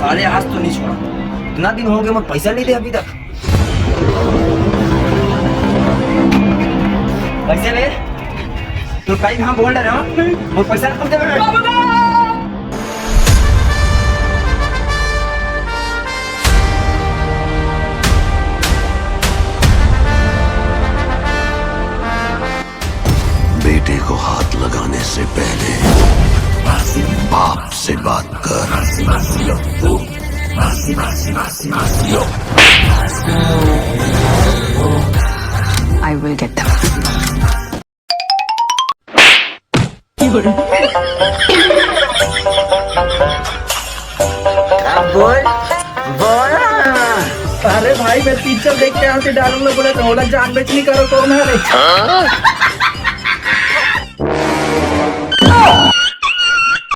साले आज तो नहीं छोड़ा। इतना दिन हो गए मैं पैसा नहीं दे अभी तक। पैसे ले तो कहीं हाँ बोल रहे हो वो पैसा तुम दे मेरे। बेटे को हाथ लगाने से पहले बाप से बात कर। I will get them. बोल बोल। अरे भाई मैं पिक्चर देख के आते डालूंगा बोला तो जान बेचनी करो कौन है रे।